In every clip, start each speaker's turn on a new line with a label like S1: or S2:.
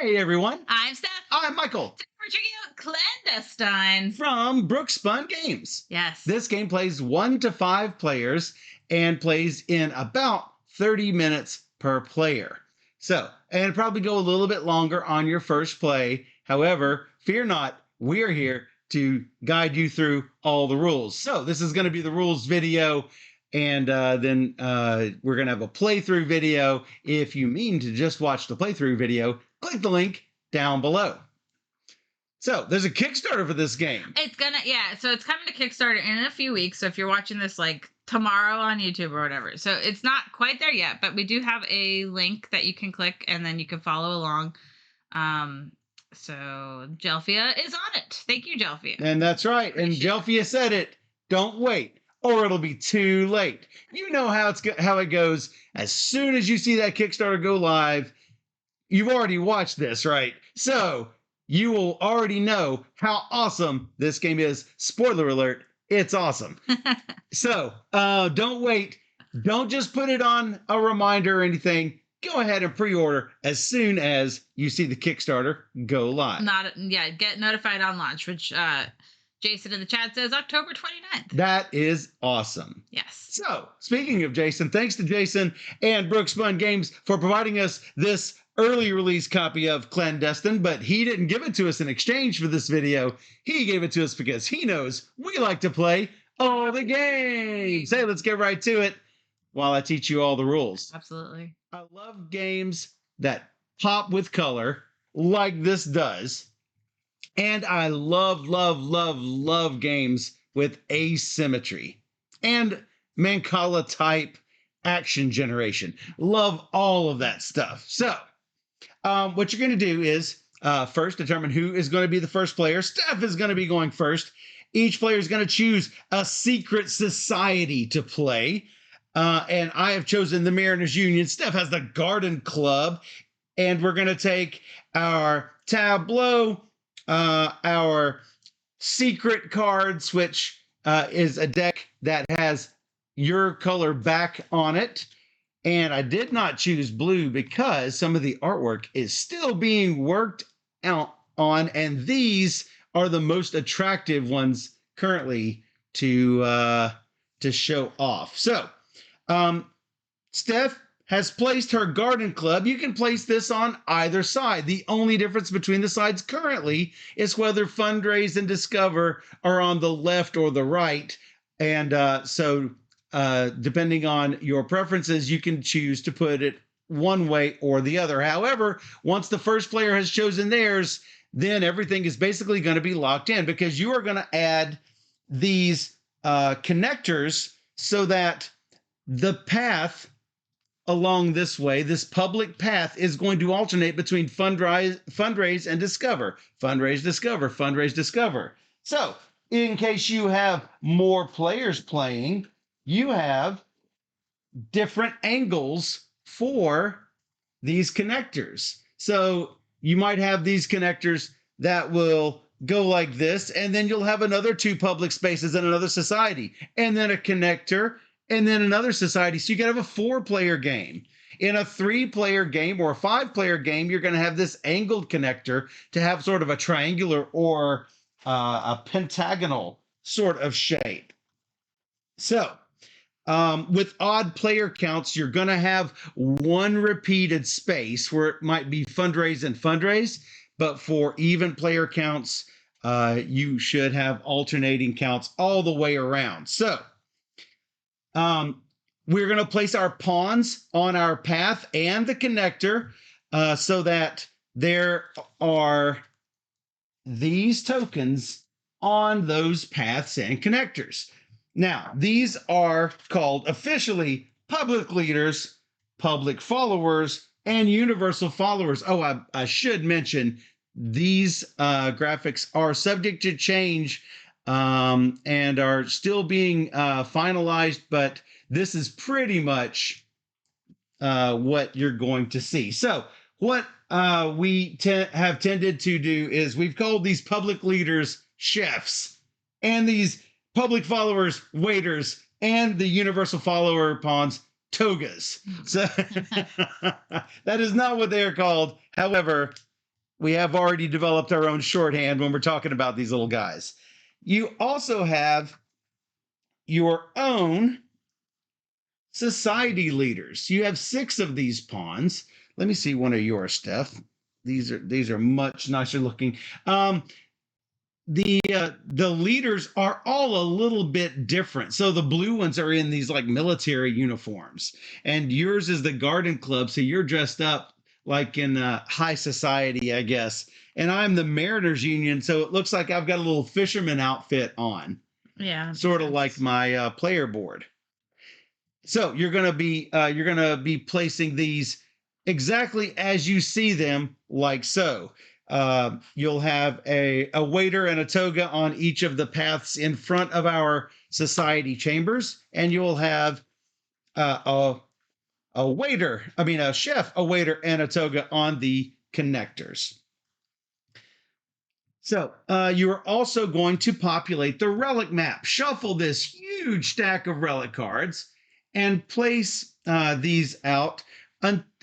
S1: Hey everyone,
S2: I'm Steph.
S1: I'm Michael
S2: We're checking out Clandestine.
S1: from Brooks Spun Games.
S2: Yes.
S1: This game plays 1 to 5 players and plays in about 30 minutes per player. And probably go a little bit longer on your first play. However, fear not, we are here to guide you through all the rules. So this is going to be the rules video, and then we're going to have a playthrough video. If you mean to just watch the playthrough video, click the link down below. So there's a Kickstarter for this game.
S2: So it's coming to Kickstarter in a few weeks. So if you're watching this like tomorrow on YouTube or whatever, so it's not quite there yet, but we do have a link that you can click and then you can follow along. So Jelfia is on it. Thank you, Jelfia.
S1: And that's right. And Jelfia said it. Don't wait, or it'll be too late. You know how it goes. As soon as you see that Kickstarter go live, you've already watched this, right? So you will already know how awesome this game is. Spoiler alert, it's awesome. So don't wait. Don't just put it on a reminder or anything. Go ahead and pre-order as soon as you see the Kickstarter go live.
S2: Get notified on launch, which Jason in the chat says October 29th.
S1: That is awesome.
S2: Yes.
S1: So speaking of Jason, thanks to Jason and Brooks Spun Games for providing us this early release copy of Clandestine, but he didn't give it to us in exchange for this video. He gave it to us because he knows we like to play all the games. Hey, let's get right to it while I teach you all the rules.
S2: Absolutely.
S1: I love games that pop with color like this does. And I love, love, love, love games with asymmetry and Mancala type action generation. Love all of that stuff. So what you're going to do is first determine who is going to be the first player. Steph is going to be going first. Each player is going to choose a secret society to play. And I have chosen the Mariners Union. Steph has the Garden Club. And we're going to take our tableau, our secret cards, which is a deck that has your color back on it. And I did not choose blue because some of the artwork is still being worked out on, and these are the most attractive ones currently to show off. So Steph has placed her Garden Club. You can place this on either side. The only difference between the sides currently is whether Fundraise and Discover are on the left or the right. And depending on your preferences, you can choose to put it one way or the other. However, once the first player has chosen theirs, then everything is basically going to be locked in because you are going to add these connectors so that the path along this way, this public path, is going to alternate between fundraise and discover. Fundraise, discover, fundraise, discover. So in case you have more players playing, you have different angles for these connectors. So you might have these connectors that will go like this, and then you'll have another 2 public spaces in another society, and then a connector, and then another society. So you can have a 4-player game. In a 3-player game or a 5-player game, you're going to have this angled connector to have sort of a triangular or a pentagonal sort of shape. So with odd player counts, you're going to have 1 repeated space where it might be fundraise and fundraise, but for even player counts, you should have alternating counts all the way around. So we're going to place our pawns on our path and the connector so that there are these tokens on those paths and connectors. Now, these are called officially public leaders, public followers, and universal followers. Oh, I should mention these graphics are subject to change and are still being finalized, but this is pretty much what you're going to see. So what we have tended to do is we've called these public leaders chefs, and these public followers waiters, and the universal follower pawns togas. So that is not what they are called. However, we have already developed our own shorthand when we're talking about these little guys. You also have your own society leaders. You have 6 of these pawns. Let me see one of yours, Steph. These are much nicer looking. The leaders are all a little bit different. So the blue ones are in these like military uniforms, and yours is the garden club. So you're dressed up like in high society, I guess. And I'm the Mariners Union, so it looks like I've got a little fisherman outfit on.
S2: Yeah.
S1: Sort of like my player board. So you're gonna be placing these exactly as you see them, like so. You'll have a waiter and a toga on each of the paths in front of our society chambers, and you'll have a chef, a waiter, and a toga on the connectors. So you are also going to populate the relic map. Shuffle this huge stack of relic cards and place these out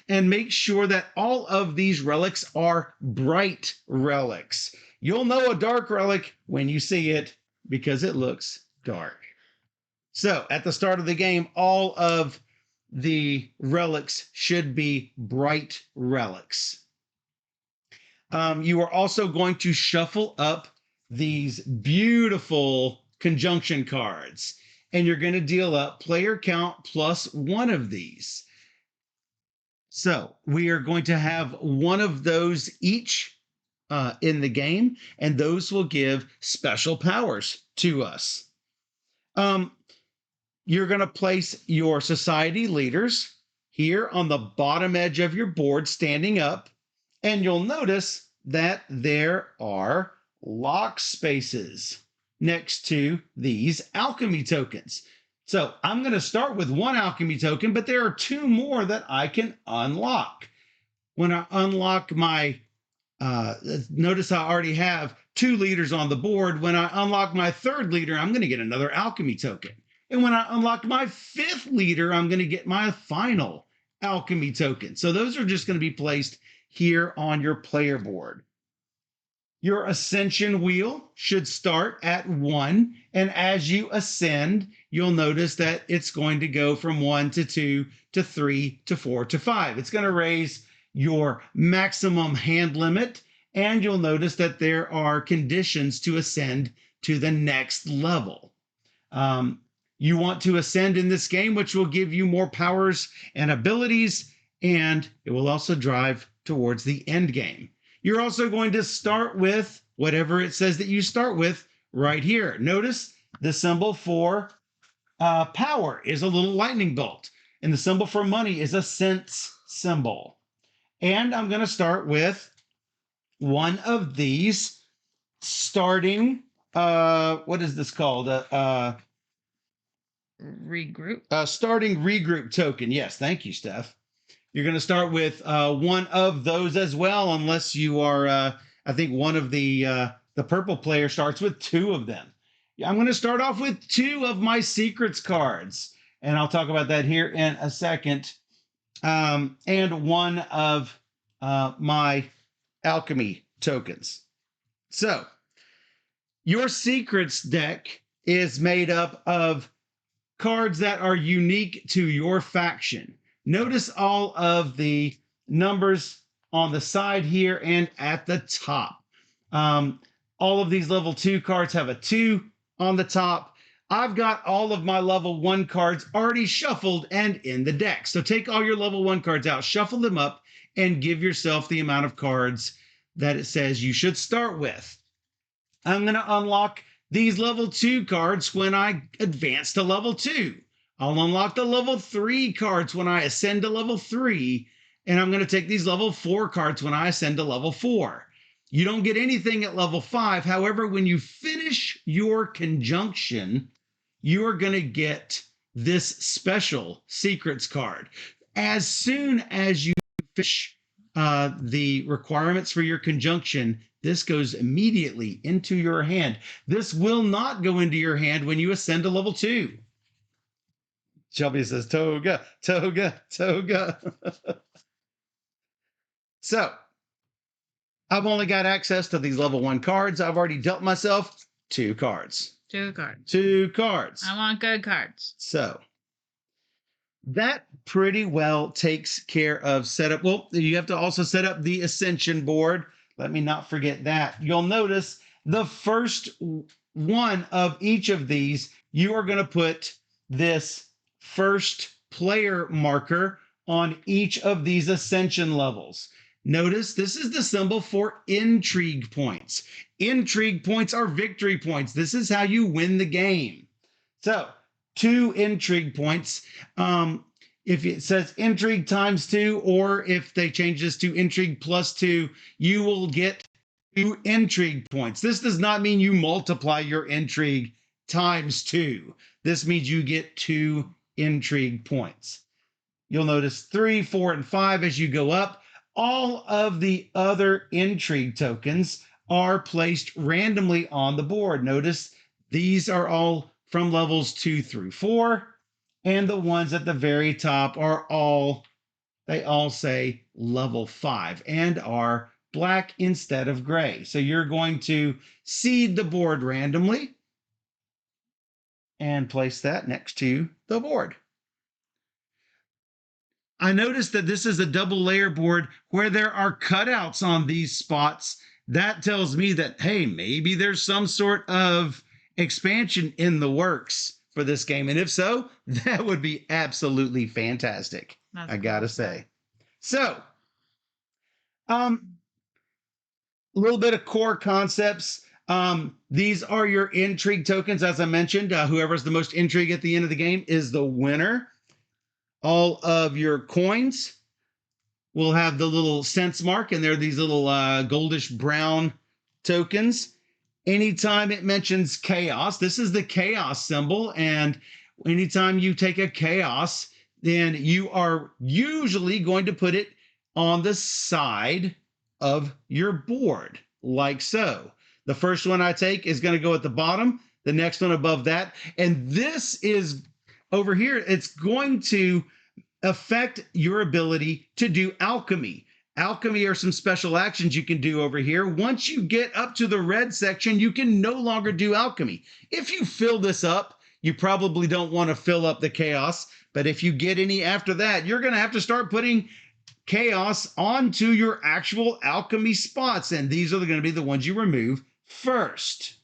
S1: and make sure that all of these relics are bright relics. You'll know a dark relic when you see it because it looks dark. So at the start of the game, all of the relics should be bright relics. You are also going to shuffle up these beautiful conjunction cards, and you're going to deal up player count plus 1 of these. So we are going to have 1 of those each in the game, and those will give special powers to us. You're going to place your society leaders here on the bottom edge of your board, standing up, and you'll notice that there are lock spaces next to these alchemy tokens. So I'm going to start with 1 alchemy token, but there are 2 more that I can unlock. When I unlock my, notice I already have 2 leaders on the board. When I unlock my 3rd leader, I'm going to get another alchemy token. And when I unlock my 5th leader, I'm going to get my final alchemy token. So those are just going to be placed here on your player board. Your ascension wheel should start at 1, and as you ascend, you'll notice that it's going to go from 1 to 2 to 3 to 4 to 5. It's going to raise your maximum hand limit, and you'll notice that there are conditions to ascend to the next level. You want to ascend in this game, which will give you more powers and abilities, and it will also drive towards the end game. You're also going to start with whatever it says that you start with right here. Notice the symbol for power is a little lightning bolt, and the symbol for money is a cents symbol. And I'm going to start with 1 of these starting, what is this called?
S2: Regroup.
S1: Starting regroup token. Yes, thank you, Steph. You're going to start with 1 of those as well, unless you are, I think one of the purple player starts with 2 of them. I'm going to start off with 2 of my secrets cards, and I'll talk about that here in a second. And 1 of my alchemy tokens. So your secrets deck is made up of cards that are unique to your faction. Notice all of the numbers on the side here and at the top. All of these level 2 cards have a 2 on the top. I've got all of my level 1 cards already shuffled and in the deck. So take all your level 1 cards out, shuffle them up, and give yourself the amount of cards that it says you should start with. I'm going to unlock these level 2 cards when I advance to level 2. I'll unlock the level 3 cards when I ascend to level 3, and I'm going to take these level 4 cards when I ascend to level 4. You don't get anything at level 5. However, when you finish your conjunction, you are going to get this special secrets card. As soon as you finish the requirements for your conjunction, this goes immediately into your hand. This will not go into your hand when you ascend to level 2. Shelby says, toga, toga, toga. So I've only got access to these level 1 cards. I've already dealt myself 2 cards.
S2: 2 cards.
S1: 2 cards.
S2: I want good cards.
S1: So that pretty well takes care of setup. Well, you have to also set up the Ascension board. Let me not forget that. You'll notice the first one of each of these, you are going to put this first player marker on each of these Ascension levels. Notice this is the symbol for intrigue points. Intrigue points are victory points. This is how you win the game. So 2 intrigue points. If it says intrigue times 2, or if they change this to intrigue plus 2, you will get 2 intrigue points. This does not mean you multiply your intrigue times 2. This means you get 2 intrigue points. You'll notice 3, 4, and 5 as you go up. All of the other intrigue tokens are placed randomly on the board. Notice these are all from levels 2 through 4, and the ones at the very top are they all say level 5 and are black instead of gray. So you're going to seed the board randomly and place that next to the board. I noticed that this is a double layer board where there are cutouts on these spots. That tells me that, hey, maybe there's some sort of expansion in the works for this game. And if so, that would be absolutely fantastic. I gotta say. So, a little bit of core concepts. These are your intrigue tokens. As I mentioned, whoever's the most intrigue at the end of the game is the winner. All of your coins will have the little sense mark, and they're these little goldish brown tokens. Anytime it mentions chaos, this is the chaos symbol, and anytime you take a chaos, then you are usually going to put it on the side of your board, like so. The first one I take is going to go at the bottom, the next one above that, and this is over here, it's going to affect your ability to do alchemy. Alchemy are some special actions you can do over here. Once you get up to the red section, you can no longer do alchemy. If you fill this up, you probably don't want to fill up the chaos, but if you get any after that, you're going to have to start putting chaos onto your actual alchemy spots, and these are going to be the ones you remove first.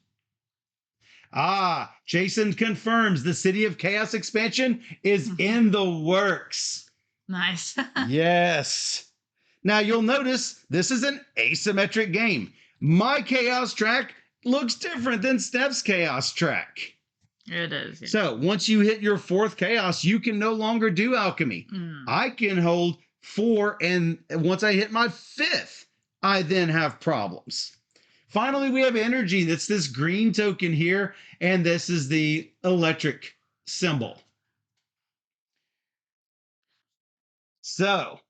S1: Jason confirms the City of Chaos expansion is in the works.
S2: Nice.
S1: Yes. Now you'll notice this is an asymmetric game. My chaos track looks different than Steph's chaos track.
S2: It is. Yeah.
S1: So once you hit your 4th chaos, you can no longer do alchemy. I can hold 4, and once I hit my 5th, I then have problems. Finally, we have energy. That's this green token here, and this is the electric symbol. So,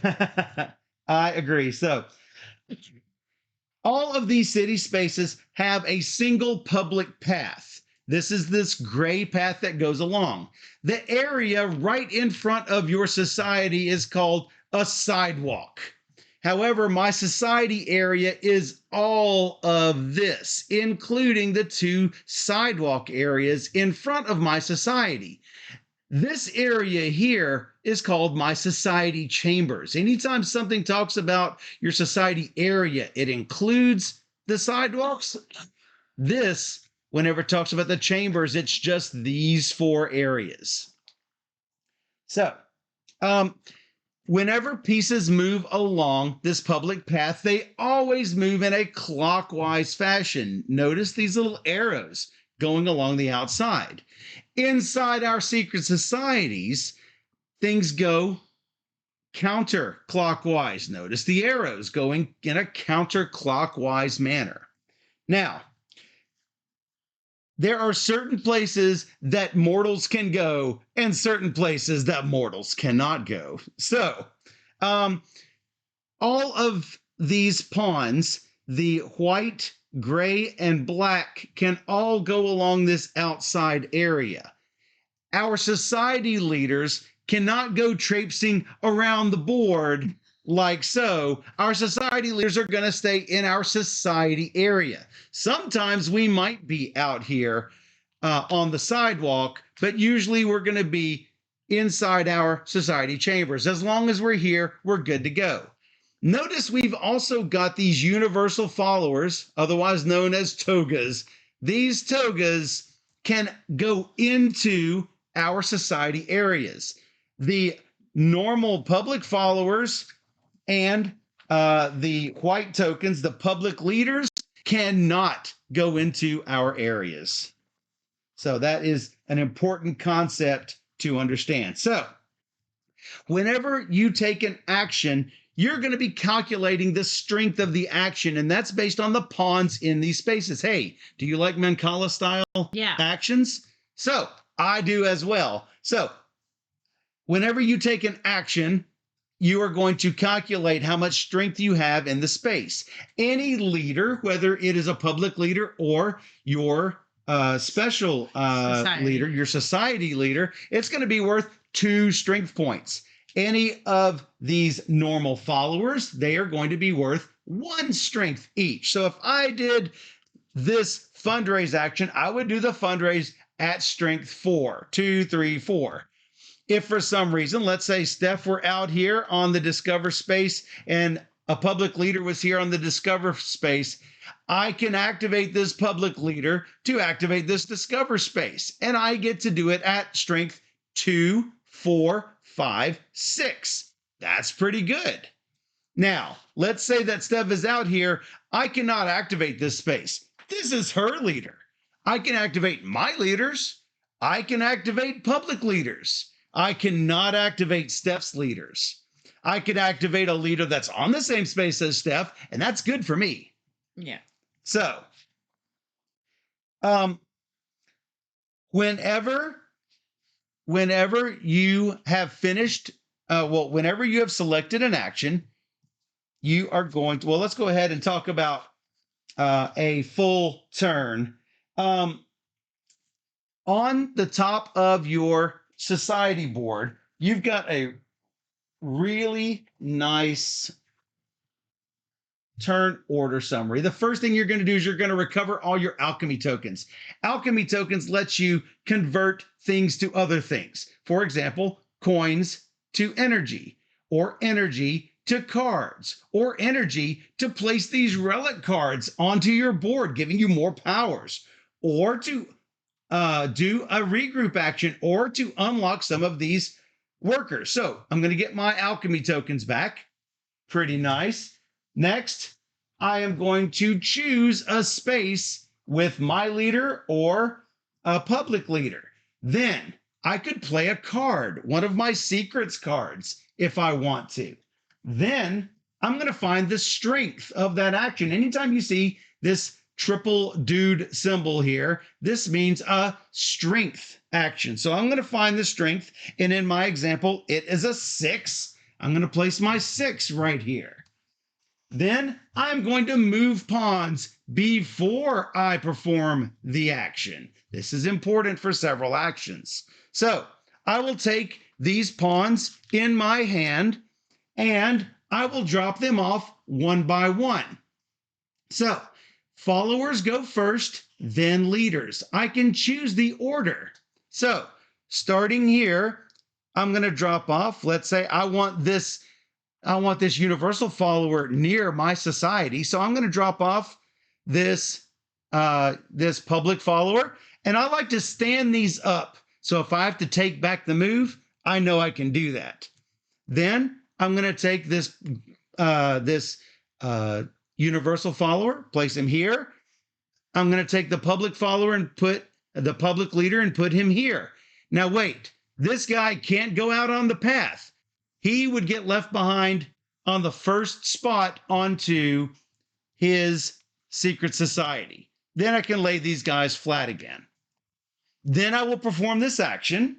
S1: I agree. So, all of these city spaces have a single public path. This is this gray path that goes along. The area right in front of your society is called a sidewalk. However, my society area is all of this, including the 2 sidewalk areas in front of my society. This area here is called my society chambers. Anytime something talks about your society area, it includes the sidewalks. This, whenever it talks about the chambers, it's just these 4 areas. So, whenever pieces move along this public path, they always move in a clockwise fashion. Notice these little arrows going along the outside. Inside our secret societies, things go counterclockwise. Notice the arrows going in a counterclockwise manner. Now, there are certain places that mortals can go and certain places that mortals cannot go. So, all of these pawns, the white, gray, and black, can all go along this outside area. Our society leaders cannot go traipsing around the board like so. Our society leaders are going to stay in our society area. Sometimes we might be out here on the sidewalk, but usually we're going to be inside our society chambers. As long as we're here, we're good to go. Notice we've also got these universal followers, otherwise known as togas. These togas can go into our society areas. The normal public followers and the white tokens, the public leaders, cannot go into our areas. So that is an important concept to understand. So whenever you take an action, you're going to be calculating the strength of the action, and that's based on the pawns in these spaces. Hey, do you like Mancala style actions? So I do as well. So whenever you take an action, you are going to calculate how much strength you have in the space. Any leader, whether it is a public leader or your special leader, your society leader, it's going to be worth 2 strength points. Any of these normal followers, they are going to be worth 1 strength each. So if I did this fundraise action, I would do the fundraise at strength 4, 2, 3, 4. If for some reason, let's say Steph were out here on the Discover space and a public leader was here on the Discover space, I can activate this public leader to activate this Discover space. And I get to do it at strength 2, 4, 5, 6. That's pretty good. Now, let's say that Steph is out here. I cannot activate this space. This is her leader. I can activate my leaders. I can activate public leaders. I cannot activate Steph's leaders. I can activate a leader that's on the same space as Steph, and that's good for me.
S2: Yeah.
S1: So, whenever you have finished, whenever you have selected an action, you are going to, well, let's go ahead and talk about a full turn. On the top of your society board, you've got a really nice turn order summary. The first thing you're going to do is you're going to recover all your alchemy tokens. Alchemy tokens lets you convert things to other things. For example, coins to energy, or energy to cards, or energy to place these relic cards onto your board, giving you more powers, or to do a regroup action, or to unlock some of these workers. So I'm going to get my alchemy tokens back. Pretty nice. Next, I am going to choose a space with my leader or a public leader. Then I could play a card, one of my secrets cards, if I want to. Then I'm going to find the strength of that action. Anytime you see this triple dude symbol here, this means a strength action. So I'm going to find the strength, and in my example, it is a 6. I'm going to place my 6 right here. Then I'm going to move pawns before I perform the action. This is important for several actions. So I will take these pawns in my hand and I will drop them off one by one. So followers go first, then leaders. I can choose the order. So starting here, I'm going to drop off. Let's say I want this universal follower near my society. So I'm going to drop off this public follower, and I like to stand these up. So if I have to take back the move, I know I can do that. Then I'm going to take this universal follower, place him here. I'm going to take the public follower and put the public leader and put him here. Now wait, this guy can't go out on the path. He would get left behind on the first spot onto his secret society. Then I can lay these guys flat again. Then I will perform this action.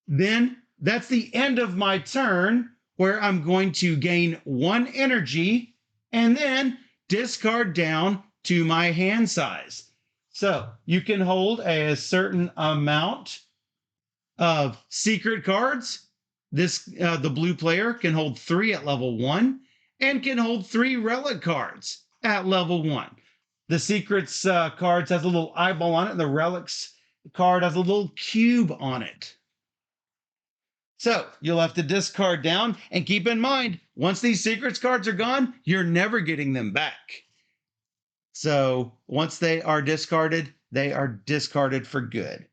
S1: Then that's the end of my turn, where I'm going to gain 1 energy and then discard down to my hand size. So you can hold a certain amount of secret cards The blue player can hold 3 at level 1 and can hold 3 relic cards at level 1. The secrets cards has a little eyeball on it, and the relics card has a little cube on it. So you'll have to discard down, and keep in mind, once these secrets cards are gone, you're never getting them back. So once they are discarded for good.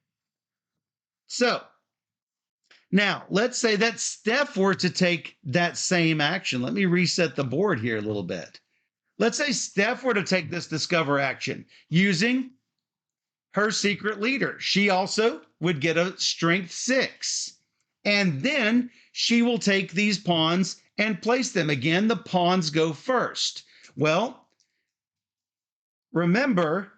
S1: So now let's say that Steph were to take that same action. Let me reset the board here a little bit. Let's say Steph were to take this discover action using her secret leader. She also would get a strength 6. And then she will take these pawns and place them. Again, the pawns go first. Well, remember,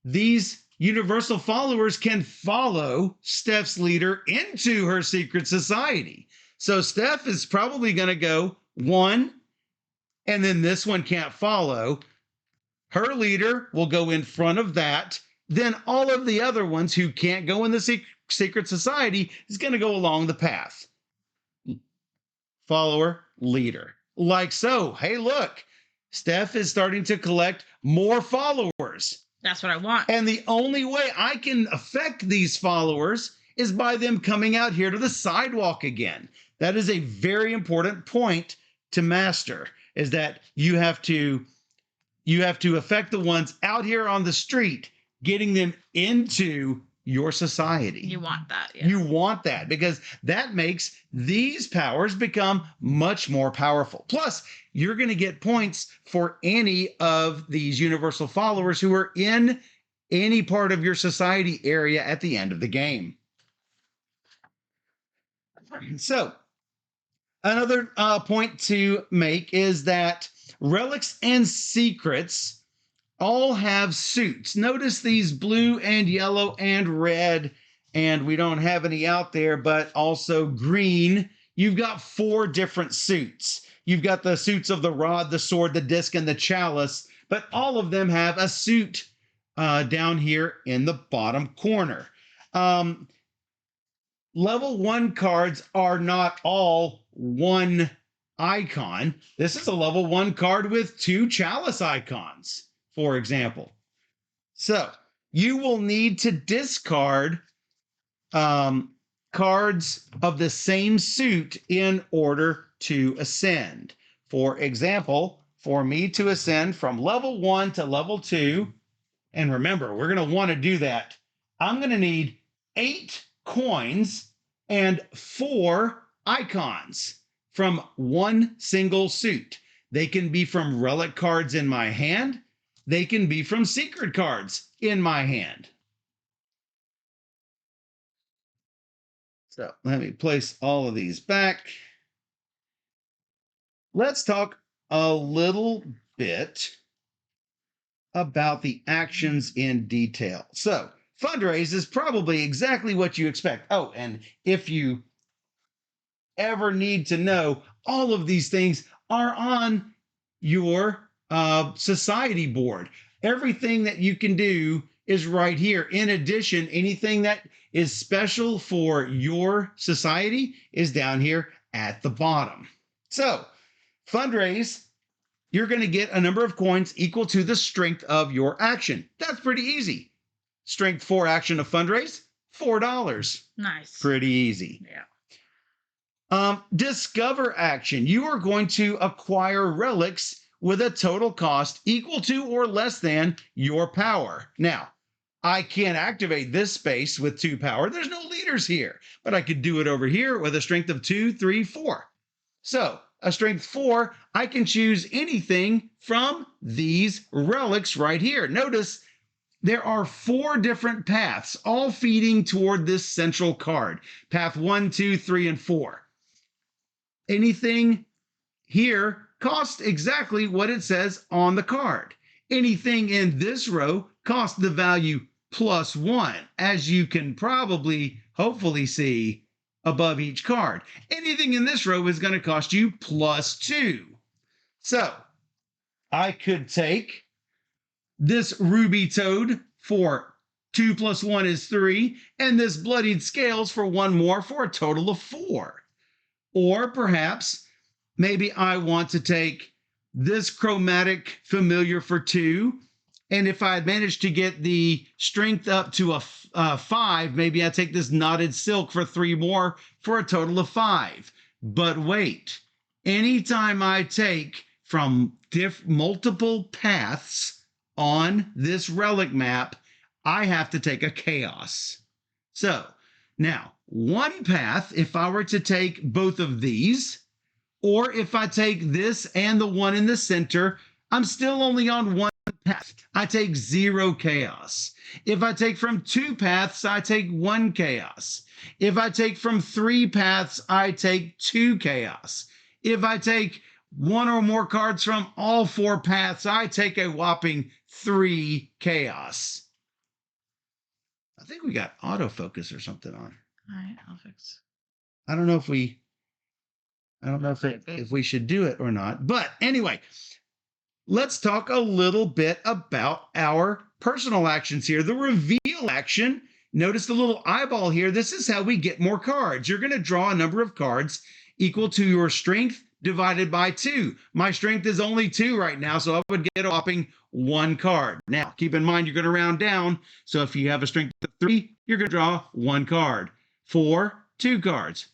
S1: these universal followers can follow Steph's leader into her secret society. So Steph is probably going to go 1, and then this one can't follow. Her leader will go in front of that. Then all of the other ones who can't go in the secret society is going to go along the path. Follower, leader. Like so. Hey, look, Steph is starting to collect more followers.
S2: That's what I want.
S1: And the only way I can affect these followers is by them coming out here to the sidewalk again. That is a very important point to master, is that you have to affect the ones out here on the street, getting them into your society.
S2: You want that. Yeah.
S1: You want that, because that makes these powers become much more powerful. Plus, you're going to get points for any of these universal followers who are in any part of your society area at the end of the game. So, another point to make is that relics and secrets all have suits. Notice these blue and yellow and red, and we don't have any out there, but also green. You've got 4 different suits. You've got the suits of the rod, the sword, the disc, and the chalice, but all of them have a suit down here in the bottom corner. Level 1 cards are not all one icon. This is a level 1 card with 2 chalice icons, for example. So you will need to discard cards of the same suit in order to ascend. For example, for me to ascend from level 1 to level 2, and remember, we're going to want to do that, I'm going to need 8 coins and 4 icons from one single suit. They can be from relic cards in my hand. They can be from secret cards in my hand. So let me place all of these back. Let's talk a little bit about the actions in detail. So fundraise is probably exactly what you expect. Oh, and if you ever need to know, all of these things are on your society board. Everything that you can do is right here. In addition, anything that is special for your society is down here at the bottom. So fundraise, you're going to get a number of coins equal to the strength of your action. That's pretty easy. Strength 4 action of fundraise, $4.
S2: Nice.
S1: Pretty easy.
S2: Yeah.
S1: Discover action. You are going to acquire relics with a total cost equal to or less than your power. Now, I can't activate this space with 2 power. There's no leaders here, but I could do it over here with a strength of 2, 3, 4. So a strength 4, I can choose anything from these relics right here. Notice there are 4 different paths, all feeding toward this central card. Path 1, 2, 3, and 4. Anything here costs exactly what it says on the card. Anything in this row costs the value +1, as you can probably, hopefully see above each card. Anything in this row is going to cost you +2. So I could take this ruby toad for 2 + 1 is 3, and this bloodied scales for 1 more for a total of 4. Or perhaps maybe I want to take this chromatic familiar for 2. And if I had managed to get the strength up to a 5, maybe I take this knotted silk for 3 more for a total of 5. But wait, anytime I take from multiple paths on this relic map, I have to take a chaos. So now, one path, if I were to take both of these, or if I take this and the one in the center, I'm still only on one path. I take 0 chaos. If I take from 2 paths, I take 1 chaos. If I take from 3 paths, I take 2 chaos. If I take 1 or more cards from all 4 paths, I take a whopping 3 chaos. I think we got autofocus or something on.
S2: All right, I'll fix.
S1: I don't know if we should do it or not. But anyway, let's talk a little bit about our personal actions here. The reveal action, notice the little eyeball here. This is how we get more cards. You're going to draw a number of cards equal to your strength divided by 2. My strength is only 2 right now, so I would get a whopping 1 card. Now, keep in mind, you're going to round down. So if you have a strength of 3, you're going to draw 1 card. 4, 2 cards.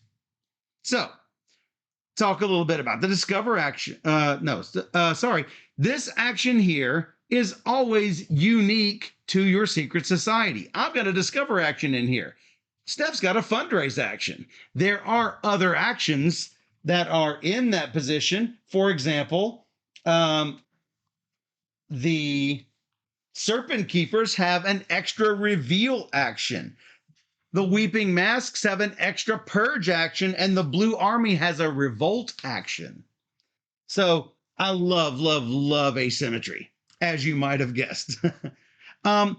S1: So, talk a little bit about the discover action. This action here is always unique to your secret society. I've got a discover action in here. Steph's got a fundraise action. There are other actions that are in that position. For example, the Serpent Keepers have an extra reveal action. The Weeping Masks have an extra purge action, and the Blue Army has a revolt action. So I love asymmetry, as you might have guessed. Talk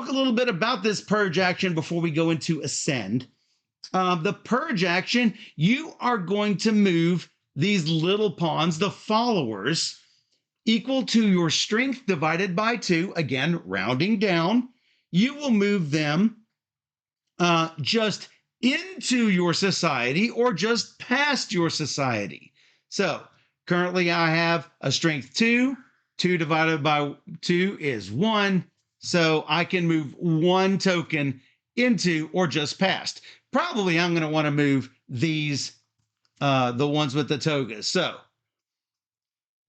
S1: a little bit about this purge action before we go into ascend. The purge action, you are going to move these little pawns, the followers, equal to your strength divided by 2. Again, rounding down. You will move them just into your society or just past your society. So currently I have a strength 2. 2 divided by 2 is 1. So I can move 1 token into or just past. Probably I'm going to want to move these, the ones with the togas. So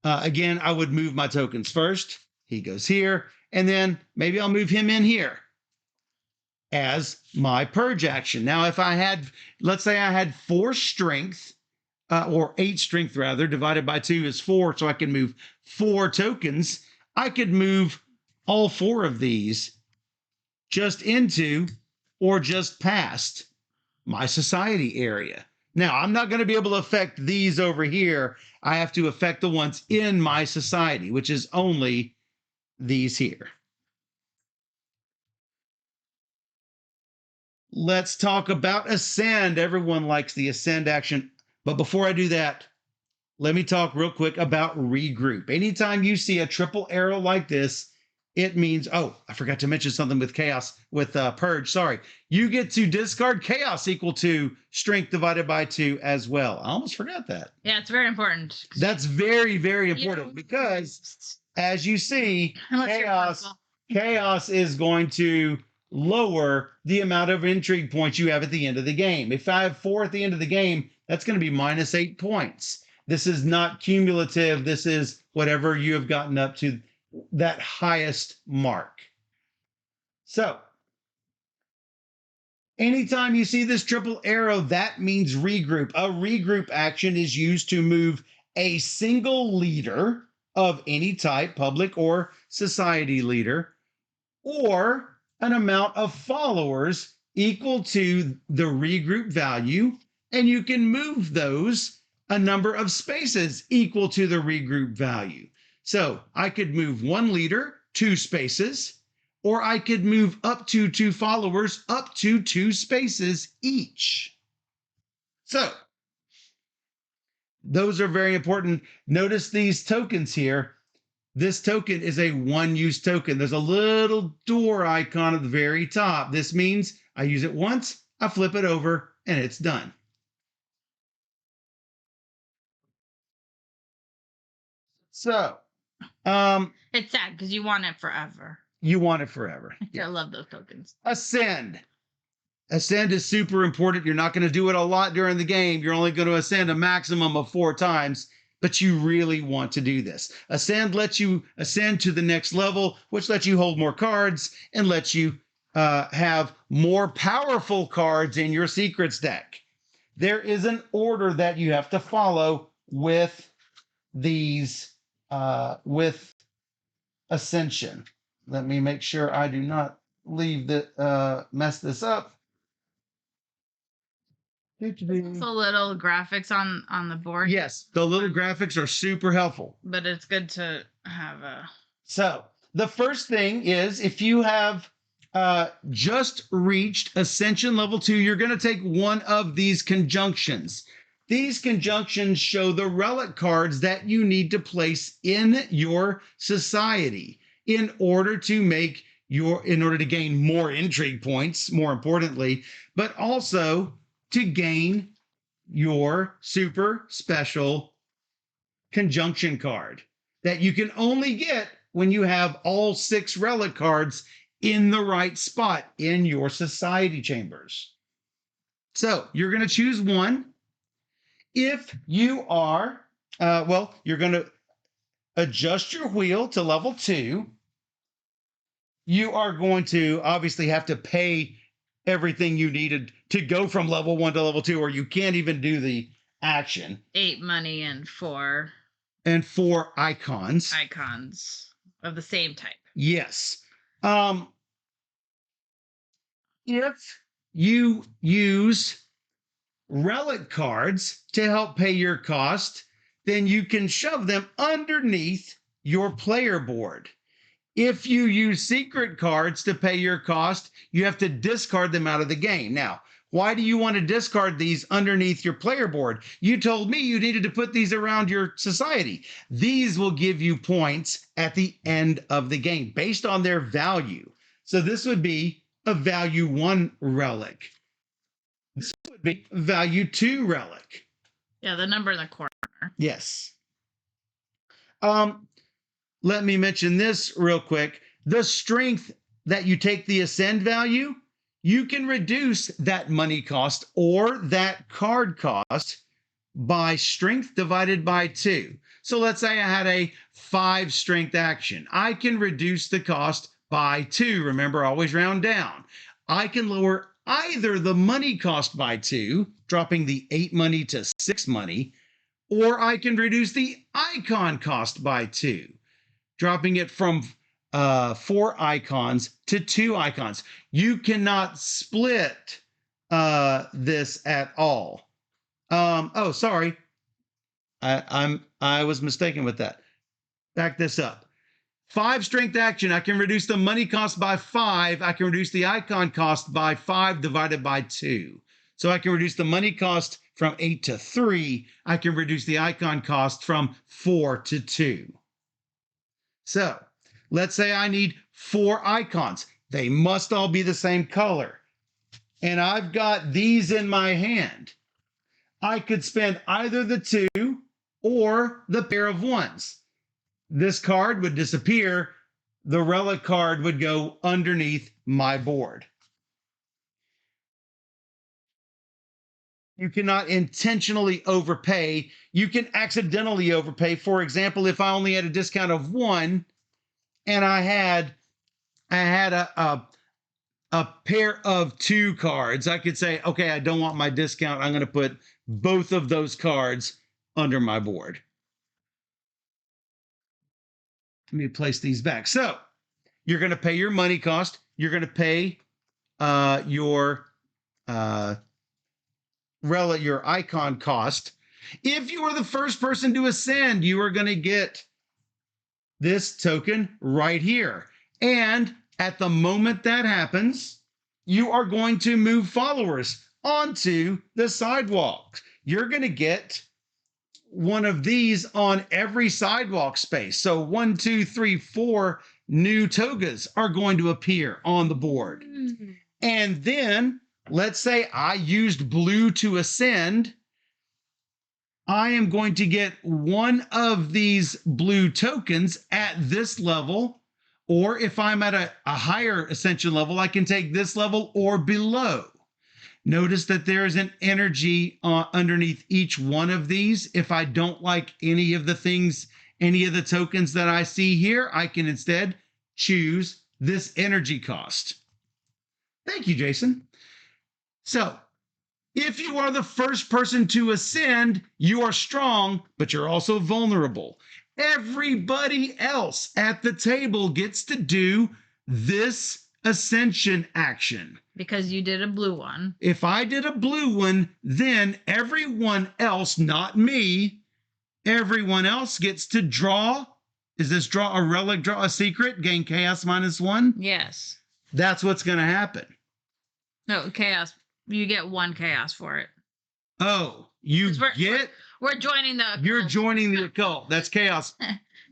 S1: again, I would move my tokens first. He goes here. And then maybe I'll move him in here as my purge action. Now, if I had, let's say I had 4 strength, or 8 strength rather, divided by 2 is 4, so I can move 4 tokens. I could move all 4 of these just into or just past my society area. Now, I'm not going to be able to affect these over here. I have to affect the ones in my society, which is only these here. Let's talk about ascend. Everyone likes the ascend action. But before I do that, let me talk real quick about regroup. Anytime you see a triple arrow like this, it means, oh, I forgot to mention something with chaos, with purge, sorry. You get to discard chaos equal to strength divided by 2 as well. I almost forgot that.
S2: Yeah, it's very important.
S1: That's very, very important because as you see, chaos is going to lower the amount of intrigue points you have at the end of the game. If I have 4 at the end of the game, that's going to be minus 8 points. This is not cumulative. This is whatever you have gotten up to that highest mark. So anytime you see this triple arrow, that means regroup. A regroup action is used to move a single leader of any type, public or society leader, or an amount of followers equal to the regroup value, and you can move those a number of spaces equal to the regroup value. So I could move 1 leader 2 spaces, or I could move up to 2 followers up to 2 spaces each. So those are very important. Notice these tokens here. This token is a 1-use token. There's a little door icon at the very top. This means I use it once, I flip it over, and it's done. So,
S2: It's sad because you want it forever.
S1: you want it forever.
S2: I love those tokens.
S1: Ascend. Ascend is super important. You're not going to do it a lot during the game. You're only going to ascend a maximum of 4 times, but you really want to do this. Ascend lets you ascend to the next level, which lets you hold more cards and lets you have more powerful cards in your secrets deck. There is an order that you have to follow with these, with Ascension. Let me make sure I do not leave the mess this up.
S2: The little graphics on the board.
S1: Yes, the little graphics are super helpful.
S2: But it's good to have a.
S1: So the first thing is if you have just reached Ascension level 2, you're going to take one of these conjunctions. These conjunctions show the relic cards that you need to place in your society in order to gain more intrigue points, more importantly, but also to gain your super special conjunction card that you can only get when you have all 6 relic cards in the right spot in your society chambers. So you're going to choose one. If you are, you're going to adjust your wheel to level 2. You are going to obviously have to pay everything you needed to go from level 1 to level 2, or you can't even do the action.
S2: 8 money and 4.
S1: And 4 icons.
S2: Icons of the same type.
S1: Yes. If you use relic cards to help pay your cost, then you can shove them underneath your player board. If you use secret cards to pay your cost, you have to discard them out of the game. Now, why do you want to discard these underneath your player board? You told me you needed to put these around your society. These will give you points at the end of the game based on their value. So this would be a value 1 relic. This would be value 2 relic.
S2: Yeah, the number in the corner.
S1: Yes. Let me mention this real quick. The strength that you take the ascend value, you can reduce that money cost or that card cost by strength divided by 2. So let's say I had a 5 strength action. I can reduce the cost by 2. Remember, always round down. I can lower either the money cost by 2, dropping the 8 money to 6 money, or I can reduce the icon cost by 2, dropping it from 4 icons to 2 icons. You cannot split this at all. Sorry. I was mistaken with that. Back this up. 5 strength action, I can reduce the money cost by 5. I can reduce the icon cost by 5 divided by 2. So I can reduce the money cost from 8 to 3. I can reduce the icon cost from 4 to 2. So let's say I need 4 icons. They must all be the same color. And I've got these in my hand. I could spend either the 2 or the pair of 1s. This card would disappear. The relic card would go underneath my board. You cannot intentionally overpay. You can accidentally overpay. For example, if I only had a discount of 1 and I had a pair of 2 cards, I could say, okay, I don't want my discount. I'm going to put both of those cards under my board. Let me place these back. So you're going to pay your money cost. You're going to pay your icon cost. If you are the first person to ascend, you are going to get this token right here. And at the moment that happens, you are going to move followers onto the sidewalk. You're going to get one of these on every sidewalk space. So 1, 2, 3, 4 new togas are going to appear on the board. Mm-hmm. And then let's say I used blue to ascend. I am going to get one of these blue tokens at this level, or if I'm at a higher ascension level, I can take this level or below. Notice that there is an energy underneath each one of these. If I don't like any of the things, any of the tokens that I see here, I can instead choose this energy cost. Thank you, Jason. So, if you are the first person to ascend, you are strong, but you're also vulnerable. Everybody else at the table gets to do this ascension action.
S2: Because you did a blue one.
S1: If I did a blue one, then everyone else, not me, everyone else gets to draw. Is this draw a relic, draw a secret, gain chaos -1?
S2: Yes.
S1: That's what's going to happen.
S2: No, chaos. You get 1 chaos for it.
S1: Oh, you get?
S2: We're joining the occult.
S1: You're joining the occult. That's chaos.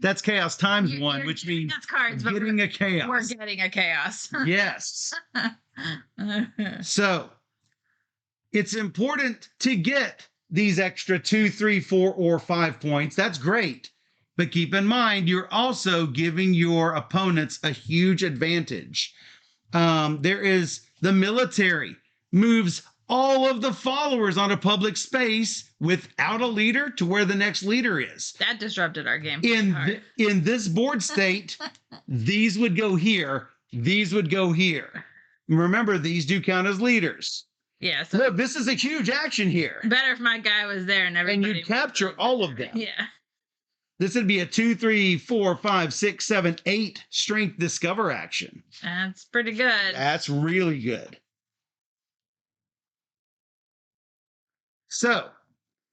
S1: That's chaos times 1, which means
S2: that's cards, but
S1: getting a chaos.
S2: We're getting a chaos.
S1: Yes. So it's important to get these extra 2, 3, 4, or 5 points. That's great. But keep in mind, you're also giving your opponents a huge advantage. There is the military moves all of the followers on a public space without a leader to where the next leader is.
S2: That disrupted our game.
S1: In this board state, these would go here. These would go here. Remember, these do count as leaders.
S2: Yeah. So
S1: look, this is a huge action here.
S2: Better if my guy was there and everybody.
S1: And you'd capture all of them.
S2: Yeah.
S1: This would be a 2, 3, 4, 5, 6, 7, 8 strength discover action.
S2: That's pretty good.
S1: That's really good. So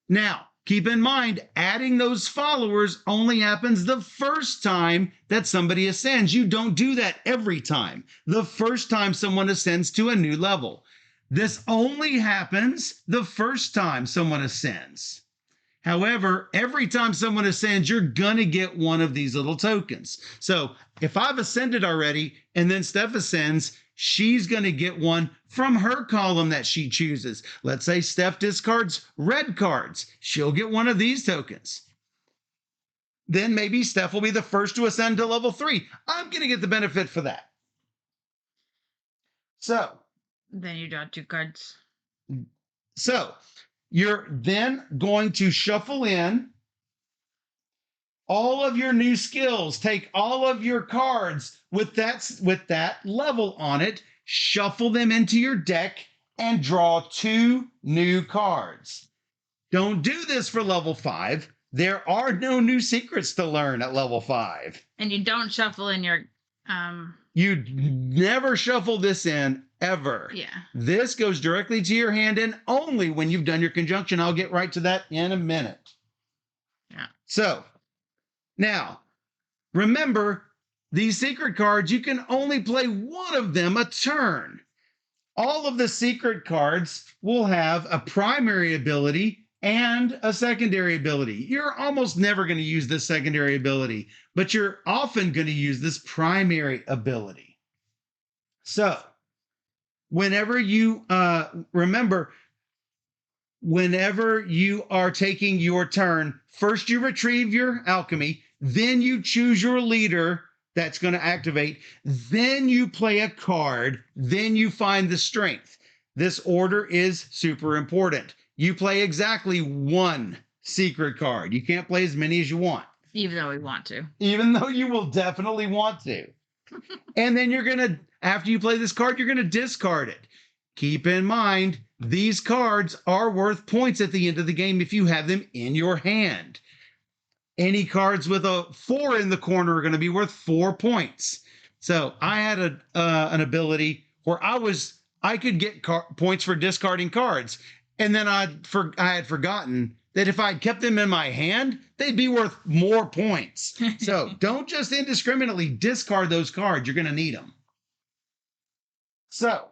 S1: now keep in mind, adding those followers only happens the first time that somebody ascends. You don't do that every time. The first time someone ascends to a new level. This only happens the first time someone ascends. However, every time someone ascends, you're going to get one of these little tokens. So if I've ascended already and then Steph ascends, she's going to get one from her column that she chooses. Let's say Steph discards red cards. She'll get one of these tokens. Then maybe Steph will be the first to ascend to level 3. I'm going to get the benefit for that. So.
S2: Then you draw 2 cards.
S1: So you're then going to shuffle in all of your new skills. Take all of your cards with that level on it, shuffle them into your deck, and draw 2 new cards. Don't do this for level 5. There are no new secrets to learn at level 5.
S2: And you don't shuffle in your
S1: You never shuffle this in, ever.
S2: Yeah.
S1: This goes directly to your hand and only when you've done your conjunction. I'll get right to that in a minute.
S2: Yeah.
S1: So, now, remember, these secret cards, you can only play one of them a turn. All of the secret cards will have a primary ability and a secondary ability. You're almost never going to use this secondary ability, but you're often going to use this primary ability. So, whenever you remember, whenever you are taking your turn, first you retrieve your alchemy, then you choose your leader that's going to activate, then you play a card, then you find the strength. This order is super important. You play exactly 1 secret card. You can't play as many as you want.
S2: Even though we want to.
S1: Even though you will definitely want to. And then you're going to, after you play this card, you're going to discard it. Keep in mind, these cards are worth points at the end of the game if you have them in your hand. Any cards with a 4 in the corner are going to be worth 4 points. So I had an ability where I could get points for discarding cards. And then I had forgotten that if I'd kept them in my hand, they'd be worth more points. So don't just indiscriminately discard those cards. You're going to need them. So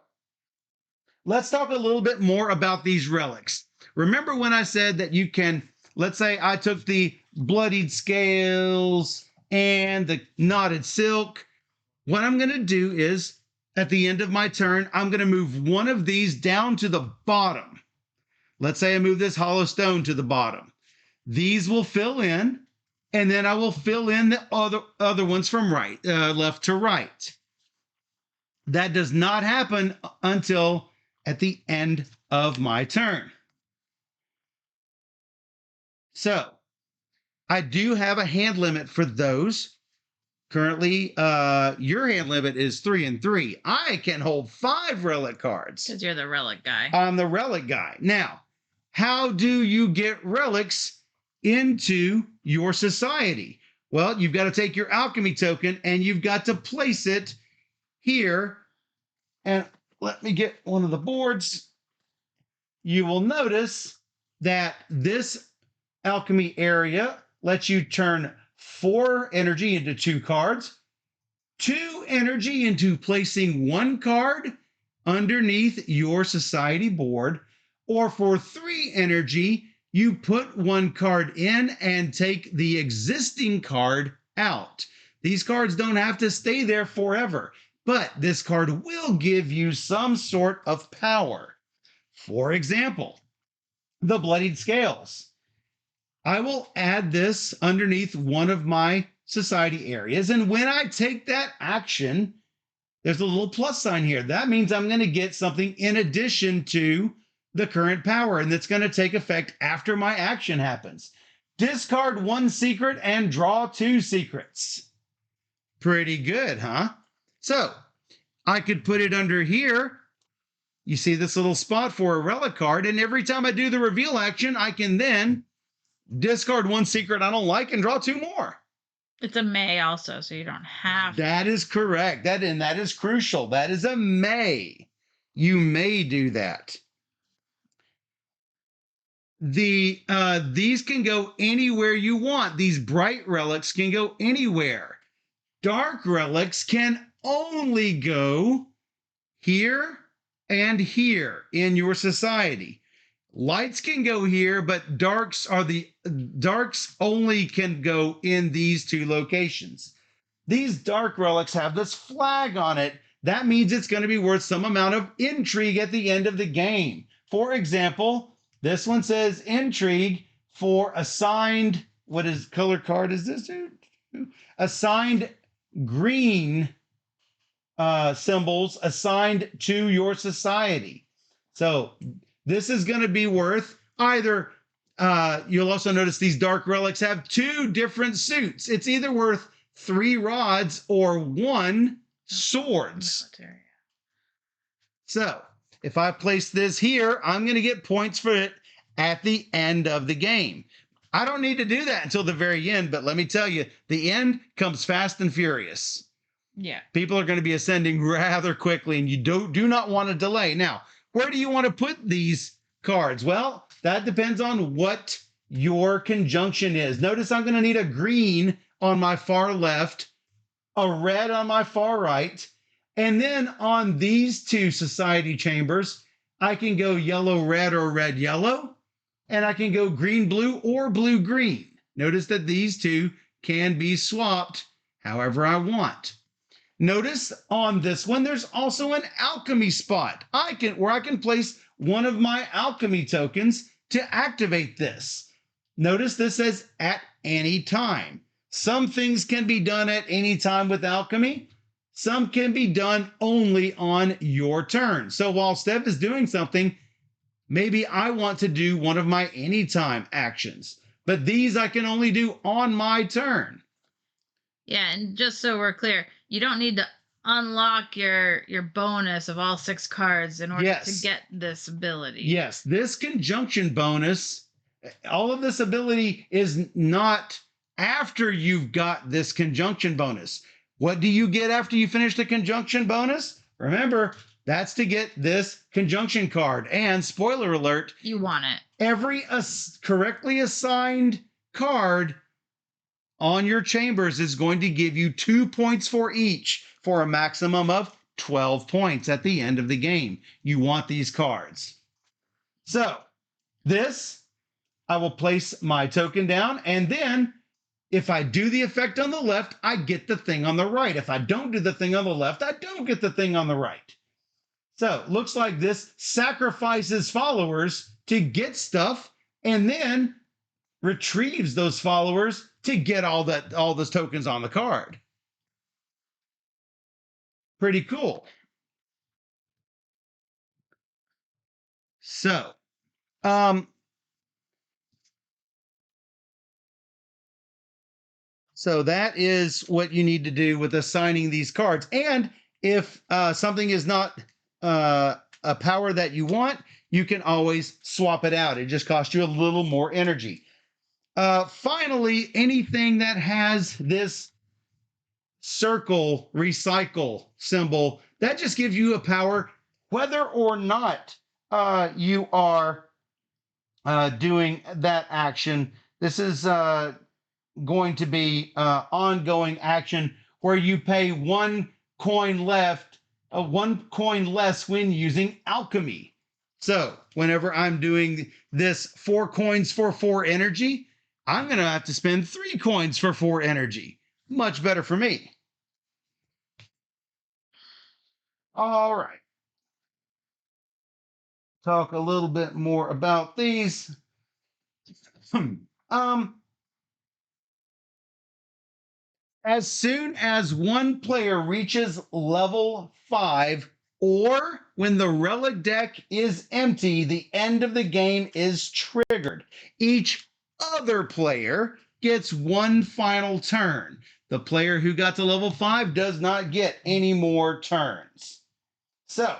S1: let's talk a little bit more about these relics. Remember when I said that you can, let's say I took the bloodied scales and the knotted silk. What I'm going to do is at the end of my turn, I'm going to move one of these down to the bottom. Let's say I move this hollow stone to the bottom. These will fill in, and then I will fill in the other ones from left to right. That does not happen until at the end of my turn. So I do have a hand limit for those. Currently, your hand limit is 3 and 3. I can hold 5 relic cards.
S2: Because you're the relic guy.
S1: I'm the relic guy. Now, how do you get relics into your society? Well, you've got to take your alchemy token and you've got to place it here. And let me get one of the boards. You will notice that this alchemy area lets you turn 4 energy into 2 cards, 2 energy into placing 1 card underneath your society board, or for 3 energy, you put 1 card in and take the existing card out. These cards don't have to stay there forever, but this card will give you some sort of power. For example, the Bloodied Scales. I will add this underneath one of my society areas. And when I take that action, there's a little plus sign here. That means I'm going to get something in addition to the current power, and that's going to take effect after my action happens. Discard 1 secret and draw 2 secrets. Pretty good, huh? So I could put it under here. You see this little spot for a relic card, and every time I do the reveal action, I can then discard 1 secret I don't like and draw 2 more.
S2: It's a may also, so you don't have.
S1: That is correct. That is crucial. That is a may. You may do that. These can go anywhere you want. These bright relics can go anywhere. Dark relics can only go here and here in your society. Lights can go here, but darks only can go in these 2 locations. These dark relics have this flag on it. That means it's going to be worth some amount of intrigue at the end of the game. For example, this one says intrigue for assigned, what is color card is this? Assigned green symbols assigned to your society. So this is going to be worth either, you'll also notice these dark relics have 2 different suits. It's either worth 3 rods or 1 swords.
S2: Military.
S1: So if I place this here, I'm going to get points for it at the end of the game. I don't need to do that until the very end, but let me tell you, the end comes fast and furious.
S2: Yeah.
S1: People are going to be ascending rather quickly, and you do not want to delay. Now, where do you want to put these cards? Well, that depends on what your conjunction is. Notice I'm going to need a green on my far left, a red on my far right, and then on these 2 society chambers, I can go yellow-red or red-yellow, and I can go green-blue or blue-green. Notice that these 2 can be swapped however I want. Notice on this one, there's also an alchemy spot. Where I can place one of my alchemy tokens to activate this. Notice this says at any time. Some things can be done at any time with alchemy. Some can be done only on your turn. So while Steph is doing something, maybe I want to do one of my anytime actions. But these I can only do on my turn.
S2: Yeah, and just so we're clear, you don't need to unlock your bonus of all 6 cards in order to get this ability.
S1: Yes, this conjunction bonus, all of this ability is not after you've got this conjunction bonus. What do you get after you finish the conjunction bonus? Remember, that's to get this conjunction card. And spoiler alert,
S2: you want it.
S1: Every correctly assigned card on your chambers is going to give you 2 points for each, for a maximum of 12 points at the end of the game. You want these cards. So this, I will place my token down, and then if I do the effect on the left, I get the thing on the right. If I don't do the thing on the left, I don't get the thing on the right. So looks like this sacrifices followers to get stuff, and then retrieves those followers to get all those tokens on the card. Pretty cool. So, so that is what you need to do with assigning these cards. And if something is not a power that you want, you can always swap it out. It just costs you a little more energy. Finally, anything that has this circle recycle symbol, that just gives you a power whether or not you are doing that action. This is going to be ongoing action where you pay 1 coin less when using alchemy. So whenever I'm doing this 4 coins for 4 energy, I'm going to have to spend 3 coins for 4 energy. Much better for me. All right. Talk a little bit more about these. As soon as one player reaches level 5, or when the relic deck is empty, the end of the game is triggered. Each other player gets 1 final turn. The player who got to level 5 does not get any more turns. So,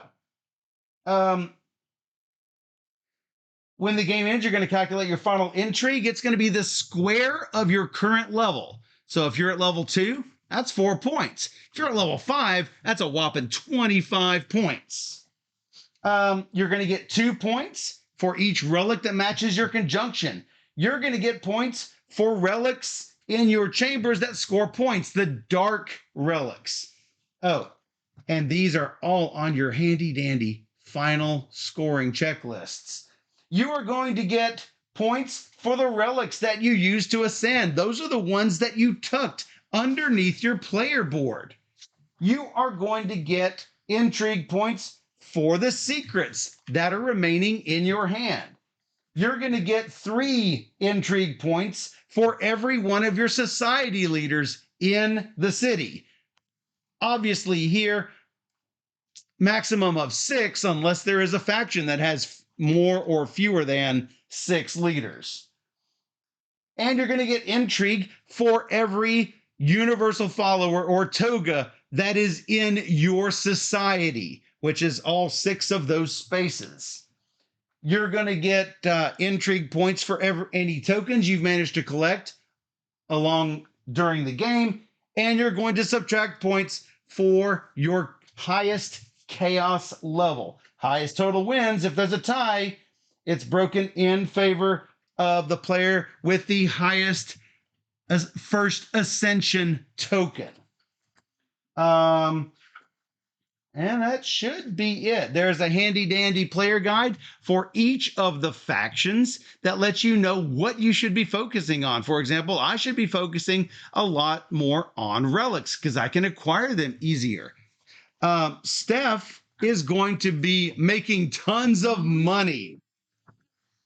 S1: when the game ends, you're going to calculate your final intrigue. It's going to be the square of your current level. So if you're at level 2, that's 4 points. If you're at level 5, that's a whopping 25 points. You're going to get 2 points for each relic that matches your conjunction. You're going to get points for relics in your chambers that score points, the dark relics. Oh, and these are all on your handy dandy final scoring checklists. You are going to get points for the relics that you use to ascend. Those are the ones that you tucked underneath your player board. You are going to get intrigue points for the secrets that are remaining in your hand. You're going to get 3 intrigue points for every one of your society leaders in the city. Obviously here, maximum of 6 unless there is a faction that has more or fewer than 6 leaders. And you're going to get intrigue for every universal follower or toga that is in your society, which is all 6 of those spaces. You're going to get intrigue points for any tokens you've managed to collect along during the game, and you're going to subtract points for your highest chaos level. Highest total wins. If there's a tie, it's broken in favor of the player with the highest first ascension token. And that should be it. There's a handy dandy player guide for each of the factions that lets you know what you should be focusing on. For example, I should be focusing a lot more on relics because I can acquire them easier. Steph is going to be making tons of money.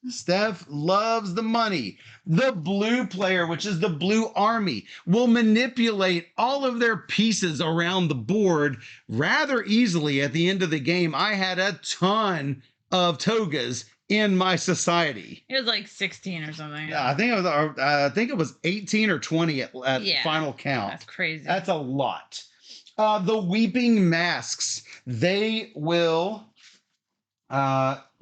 S1: Steph loves the money. The blue player, which is the blue army, will manipulate all of their pieces around the board rather easily at the end of the game. I had a ton of togas in my society.
S2: It was like 16 or something.
S1: Yeah, I think it was 18 or 20 at final count.
S2: That's crazy.
S1: That's a lot. The weeping masks, they will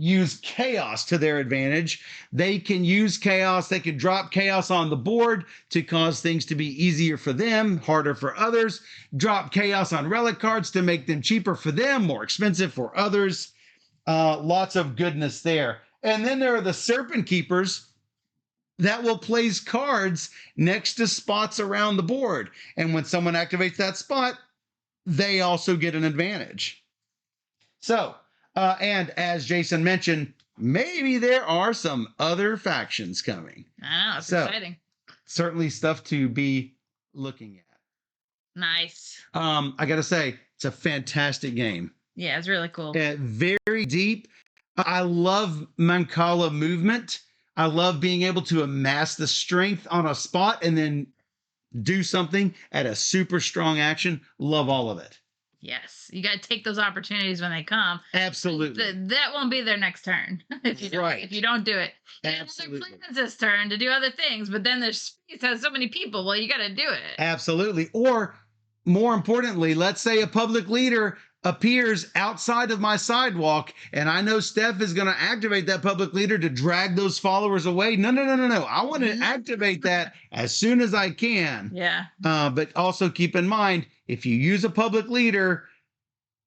S1: use chaos to their advantage. They can use chaos. They can drop chaos on the board to cause things to be easier for them, harder for others. Drop chaos on relic cards to make them cheaper for them, more expensive for others. Lots of goodness there. And then there are the Serpent Keepers that will place cards next to spots around the board. And when someone activates that spot, they also get an advantage. So, and as Jason mentioned, maybe there are some other factions coming.
S2: I know, it's exciting.
S1: Certainly stuff to be looking at.
S2: Nice.
S1: I got to say, it's a fantastic game.
S2: Yeah, it's really cool.
S1: Very deep. I love Mancala movement. I love being able to amass the strength on a spot and then do something at a super strong action. Love all of it.
S2: Yes, you got to take those opportunities when they come.
S1: Absolutely.
S2: That won't be their next turn if you
S1: Right.
S2: if you don't do it.
S1: Absolutely.
S2: Their plans this turn to do other things, but then there's space has so many people. Well, you got to do it.
S1: Absolutely. Or more importantly, let's say a public leader appears outside of my sidewalk and I know Steph is going to activate that public leader to drag those followers away. No. I want to activate that as soon as I can.
S2: Yeah.
S1: But also keep in mind, if you use a public leader,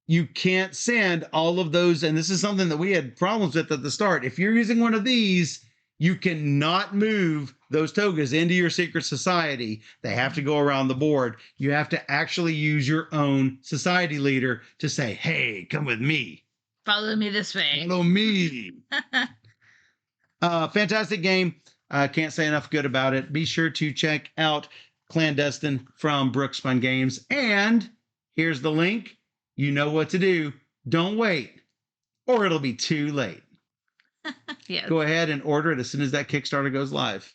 S1: you can't send all of those. And this is something that we had problems with at the start. If you're using one of these, you cannot move those togas into your secret society. They have to go around the board. You have to actually use your own society leader to say, hey, come with me.
S2: Follow me this way.
S1: Follow me. Fantastic game. Can't say enough good about it. Be sure to check out Clandestine from Brooks Fun Games. And here's the link. You know what to do. Don't wait, or it'll be too late.
S2: Yes.
S1: Go ahead and order it as soon as that Kickstarter goes live.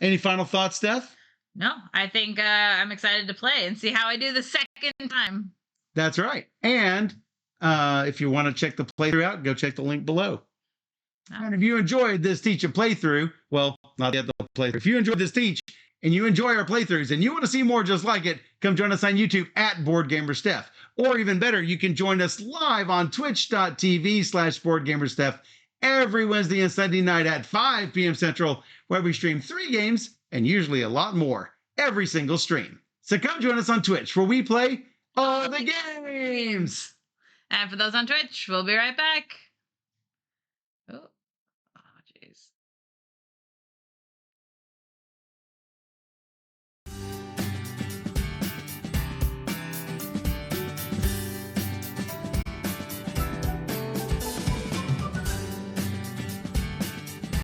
S1: Any final thoughts, Steph?
S2: No, I think I'm excited to play and see how I do the second time.
S1: That's right. And if you want to check the playthrough out, go check the link below.
S2: Oh.
S1: And if you enjoyed this teach and playthrough, well, not yet the playthrough. If you enjoyed this teach and you enjoy our playthroughs and you want to see more just like it, come join us on YouTube at BoardGamerSteph. Or even better, you can join us live on twitch.tv/BoardGamerSteph every Wednesday and Sunday night at 5 p.m. Central, where we stream 3 games and usually a lot more every single stream. So come join us on Twitch, where we play all the games.
S2: And for those on Twitch, we'll be right back.